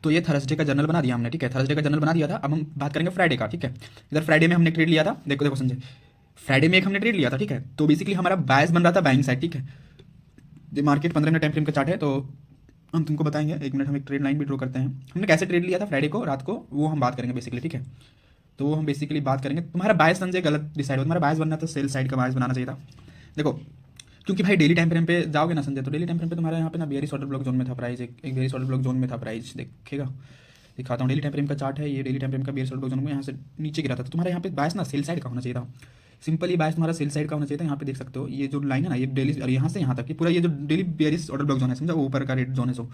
तो ये थर्सडे का जर्नल बना दिया हमने, ठीक है, थर्सडे का जर्नल बना दिया था। अब हम बात करेंगे फ्राइडे का, ठीक है। इधर फ्राइडे में हमने ट्रेड लिया था, देखो देखो संजय, फ्राइडे में एक हमने ट्रेड लिया था, ठीक है। तो बेसिकली हमारा बायस बन रहा था बाइंग साइड, ठीक है। ये मार्केट 15 मिनट टाइम फ्रेम का चार्ट है, तो हम तुमको बताएंगे। एक मिनट, हम एक ट्रेड लाइन भी ड्रॉ करते हैं। हमने कैसे ट्रेड लिया था फ्राइडे को रात को, वो हम बात करेंगे बेसिकली, ठीक है। तो वो हम बेसिकली बात करेंगे। तुम्हारा बायस संजय गलत डिसाइड हो, तुम्हारा बायस बनना था सेल साइड का बायस बनाना चाहिए था। देखो, क्योंकि भाई डेली टाइम फ्रेम पे जाओगे ना संजय, तो डेली टाइम फ्रेम पे तुम्हारा यहाँ पे ना बेयरिश ऑर्डर ब्लॉक जोन में था प्राइस, एक बेयरिश ऑर्डर ब्लॉक जोन में था प्राइस, देखेगा, दिखाता हूँ। डेली टाइम फ्रेम का चार्ट है ये, डेली टाइम फ्रेम का बेयरिश ऑर्डर ब्लॉक जोन में यहाँ से नीचे गिरा था। तो तुम्हारा यहाँ पे बायस ना सेल साइड का होना चाहिए था, सिंपली बायस तुम्हारा सेल साइड का होना चाहिए था। यहाँ पे देख सकते हो ये जो लाइन है ना, ये डेली और यहाँ से यहाँ तक, ये पूरा ये जो daily bearish order block zone है समझा, वो ऊपर का रेड जोन है। सो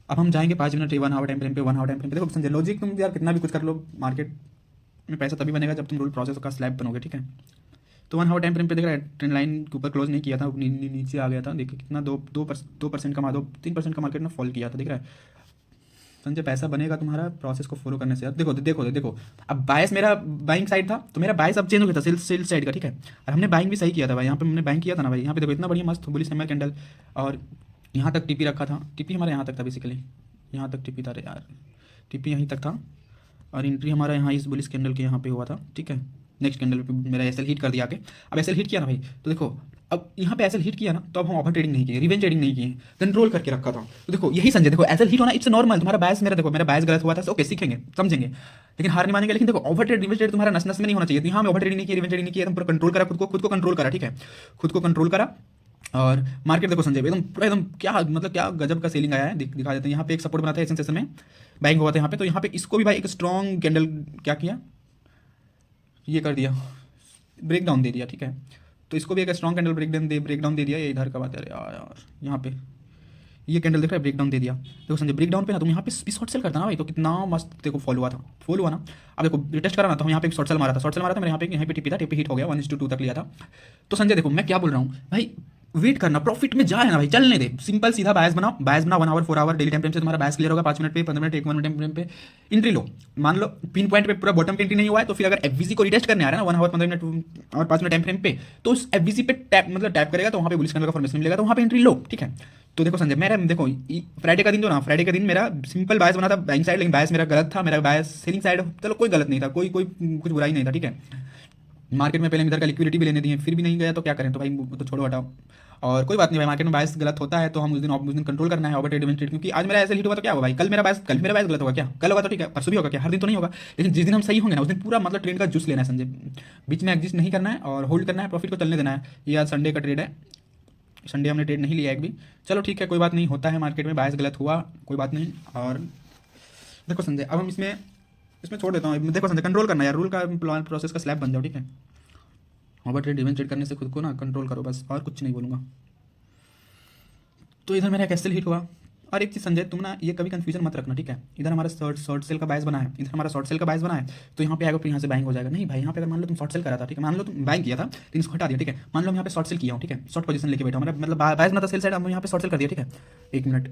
अब हम जाएंगे 5 मिनट 1 आवर टाइम फ्रेम पे, 1 आवर टाइम फ्रेम पे। देखो संजय लॉजिक, तुम यार कितना भी कुछ कर लो, मार्केट में पैसा तभी बनेगा जब तुम रूल प्रोसेस का स्लैब बनोगे, ठीक है। तो 1 आवर टाइम फ्रेम पे देख रहा है, ट्रेंड लाइन के ऊपर क्लोज नहीं किया था, नीचे आ गया था। देखिए कितना 2% का 3% का मार्केट ने फॉल किया था, दिख रहा है संजय। पैसा बनेगा तुम्हारा प्रोसेस को फॉलो करने से। अब देखो देखो देखो, अब बायस मेरा बाइंग साइड था, तो मेरा बायस अब चेंज हो गया था सेल साइड का, ठीक है। और हमने बाइंग भी सही किया था भाई, यहाँ पे हमने बाइंग किया था ना भाई। यहाँ पे देखो इतना बढ़िया मस्त बुलिश एमआर कैंडल, और यहाँ तक टीपी रखा था, टीपी हमारा यहाँ तक था बेसिकली, यहाँ तक टीपी था यार, टीपी यहीं तक था। और एंट्री हमारा यहाँ इस बुलिश कैंडल के यहाँ पे हुआ था, ठीक है। नेक्स्ट कैंडल पे मेरा एसएल हिट कर दिया आके। अब एसएल हिट किया ना भाई, तो देखो अब यहाँ पे एसएल हिट किया ना, तो अब हम ओवर ट्रेडिंग नहीं किए, रिवेंज ट्रेडिंग नहीं किए, कंट्रोल करके रखा था। तो देखो यही संजय, देखो एसएल हिट होना इट्स नॉर्मल। तुम्हारा बायस, मेरा देखो मेरा बायस गलत हुआ था, ओके सीखेंगे समझेंगे, लेकिन हार नहीं मानेंगे। लेकिन देखो ओवर ट्रेड रिवेंज ट्रेड तुम्हारा नस नस में नहीं होना चाहिए। तो यहाँ में ओवर ट्रेडिंग नहीं किया, रिवेंज ट्रेडिंग नहीं किया, तुम पूरा कंट्रोल करा खुद को कंट्रोल करा, ठीक है, खुद को कंट्रोल करा। और मार्केट देखो संजय एकदम पूरा एकदम क्या मतलब क्या गजब का सेलिंग आया है, दिखा देते हैं। यहाँ पे एक सपोर्ट बनाते हैं सेशन में, बाइंग हुआ था यहाँ पे, तो यहाँ पे इसको भी भाई एक स्ट्रॉन्ग कैंडल क्या किया, ये कर दिया, ब्रेक डाउन दे दिया, ठीक है। तो इसको भी एक स्ट्रॉन्ग कैंडल ब्रेक डाउन दे दिया। ये इधर का बात है यार, यहाँ पे ये कैंडल देख रहा है ब्रेक डाउन दे दिया। देखो संजय ब्रेक डाउन पे ना तुम यहाँ पे शॉर्ट सेल करता ना भाई, तो कितना मस्त देखो फॉल हुआ था, फॉल हुआ ना। अब देखो रिटेस्ट करा ना, तो हम यहाँ पे शॉर्ट सेल मारा था, मेरे यहाँ पे टिपी था, टिपी हिट हो गया, 1:2 तक लिया था। तो संजय देखो मैं क्या बोल रहा हूँ भाई, वेट करना, प्रॉफिट में जाए ना भाई, चलने दे, सिंपल सीधा बायस बनाओ, 1 hour 4 hour daily time frame से तुम्हारा बायस क्लियर होगा। 5 मिनट पे, 15 मिनट, 1 मिनट टाइम फ्रेम पे एंट्री लो। मान लो पिन पॉइंट पे पूरा बॉटम पे एंट्री नहीं हुआ है, तो फिर अगर एफवीसी को रिटेस्ट करने आ रहा है ना 1 आवर 15 मिनट और 5 मिनट टाइम फ्रेम पे, तो उस एफवीसी पे टैप मतलब टैप करेगा, तो वहाँ पे बुलिश कैंडल का फॉर्मेशन मिलेगा, तो वहाँ पे एंट्री लो, ठीक है। तो देखो संजय मेरा देखो फ्राइडे का दिन जो ना, फ्राइडे का दिन मेरा सिंपल बायस बना था बाइंग साइड, लेकिन बायस मेरा गलत था, मेरा बायस सेलिंग साइड, चलो कोई गलत नहीं था, कोई कोई कुछ बुराई नहीं था, ठीक है। मार्केट में पहले इधर का लिक्विडिटी भी लेने दिए, फिर भी नहीं गया, तो क्या करें, तो भाई तो छोड़ो हटाओ। और कोई बात नहीं भाई, मार्केट में बायस गलत होता है, तो हम उस दिन कंट्रोल करना है ओवर ट्रेड, क्योंकि आज मेरा ऐसे हिट हुआ तो क्या होगा भाई, कल मेरा बायस गलत होगा क्या, कल होगा तो ठीक है, परसों भी होगा क्या, हर दिन तो नहीं होगा। लेकिन जिस दिन हम सही होंगे ना, उस दिन पूरा मतलब ट्रेड का जूस लेना है संजय, बीच में एग्जिस्ट नहीं करना है और होल्ड करना है, प्रॉफिट को चलने देना है। ये आज संडे का ट्रेड है, संडे हमने ट्रेड नहीं लिया एक भी, चलो ठीक है कोई बात नहीं, होता है मार्केट में, बायस गलत हुआ कोई बात नहीं। और देखो संजय अब हम इसमें इसमें छोड़ देता हूँ। देखो संजय कंट्रोल करना यार, रूल का प्रोसेस का स्लैब बन जाओ, ठीक है। ओवर ट्रेड इवेंट ट्रेड करने से खुद को ना कंट्रोल करो बस, और कुछ नहीं बोलूँगा। तो इधर मेरा कैसल हिट हुआ। और एक चीज़ संजय, तुम ना ये कभी कंफ्यूजन मत रखना, ठीक है। इधर हमारा शॉर्ट सेल का बायस बना है, इधर हमारा शॉर्ट सेल का बायस बना है, तो यहाँ पे आएगा फिर यहाँ से बाइंग हो जाएगा। नहीं भाई, यहाँ पे अगर मान लो तुम शॉर्ट सेल करा था, ठीक है, मान लो तुम बाइंग किया था, लेकिन इसको हटा दिया, ठीक है। मान लो यहाँ पे शॉर्ट सेल किया हूँ, ठीक है, शॉर्ट पोजीशन लेके बैठा हूँ, मेरा मतलब बायस बना था सेल साइड, अब यहाँ पे शॉर्ट सेल कर दिया, ठीक है। 1 मिनट,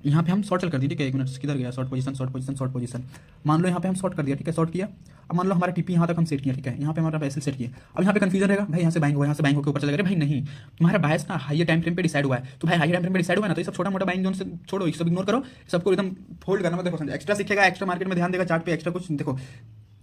यहाँ पे हम शॉर्ट सेल कर दिया, ठीक है। 1 मिनट किधर गया, शॉर्ट पोजीशन, मान लो यहाँ पे हम शॉर्ट कर दिया, ठीक है, शॉर्ट किया। अब मान लो हमारा टीपी यहाँ तक हम सेट किया, ठीक है, यहाँ पे हमारा एसएल सेट किया। अब यहाँ पे कंफ्यूजन रहेगा भाई, यहाँ से बाइंग हुआ, यहाँ से बाइंग होकर ऊपर चला गया, भाई नहीं, तुम्हारा बायस ना हाई टाइम फ्रेम पे डिसाइड हुआ है, तो भाई हाई टाइम फ्रेम पे डिसाइड हुआ ना, तो ये सब छोटा मोटा बाइंग जोन से छोड़ो, सब इग्नोर करो, सबको एकदम फोल्ड करना मत। देखो एक्स्ट्रा सीखेगा, एक्स्ट्रा मार्केट में ध्यान देगा, चार्ट पे एक्स्ट्रा कुछ देखो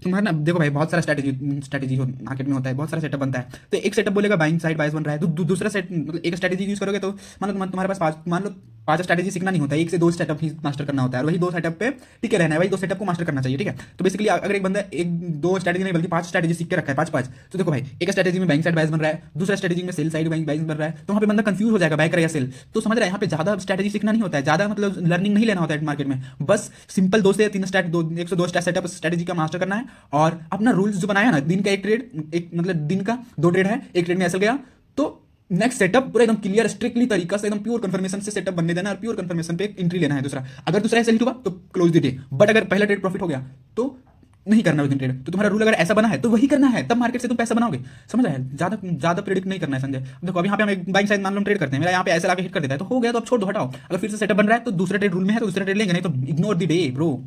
तुम्हारा ना, देखो भाई बहुत सारा स्ट्रैटेजी मार्केट में होता है, बहुत सारा सेटअप बनता है। तो एक सेटअप बोलेगा बाइंग साइड बायस बन रहा है, दूसरा सेट मतलब एक स्ट्रैटेजी यूज करोगे, तो मान लो तुम्हारे पास मान लो 5 स्ट्रैटेजी सीखना नहीं होता है, 1 से 2 सेटअप ही मास्टर करना होता है, और वही 2 सेटअप पे टिके रहना है, वही 2 सेटअप को मास्टर करना चाहिए, ठीक है। तो बेसिकली अगर एक बंदा 1-2 स्ट्रैटेजी नहीं बल्कि 5 स्ट्रैटेजी सीख के रखा है, 5-5, तो देखो भाई एक स्ट्रैटेजी में बाइंग साइड बायस बन रहा है, दूसरा स्ट्रैटेजी में सेल साइड बाइंग बन रहा है, तो वहाँ पे बंदा कंफ्यूज हो जाएगा बाय करे या सेल। तो समझ रहा है, यहाँ पे ज्यादा स्ट्रैटेजी सीखना नहीं होता है, ज्यादा मतलब लर्निंग नहीं लेना होता है मार्केट में, बस सिंपल 2 से 3 1 से 2 सेटअप स्ट्रैटेजी का मास्टर करना है, और अपना रूल्स जो बनाया ना, दिन का एक ट्रेड, एक मतलब दिन का 2 ट्रेड है, एक ट्रेड में ऐसा गया, तो नेक्स्ट सेटअप पूरा एकदम क्लियर स्ट्रिक्टली तरीका से एकदम प्योर कंफर्मेशन से सेटअप बनने देना, और प्योर कंफर्मेशन पे एंट्री लेना है। दूसरा अगर दूसरा ऐसा हिट हुआ तो क्लोज द डे, बट अगर पहला ट्रेड प्रॉफिट हो गया तो नहीं करना उस दिन ट्रेड। तो तुम्हारा रूल अगर ऐसा बना है तो वही करना है, तब मार्केट से तुम पैसा बनाओगे, समझ आया। ज्यादा ज्यादा प्रेडिक्ट नहीं करना है संजय। देखो अभी यहाँ पे हम एक बाइंग साइड मान लो ट्रेड करते हैं, मेरा यहाँ पे ऐसे लाके हिट कर देता है, तो हो गया, तो अब छोड़ दो, हटाओ। अगर फिर से सेटअप बन रहा है तो दूसरा ट्रेड रूल में है, तो दूसरा ट्रेड लेंगे, नहीं तो इग्नोर द डे ब्रो।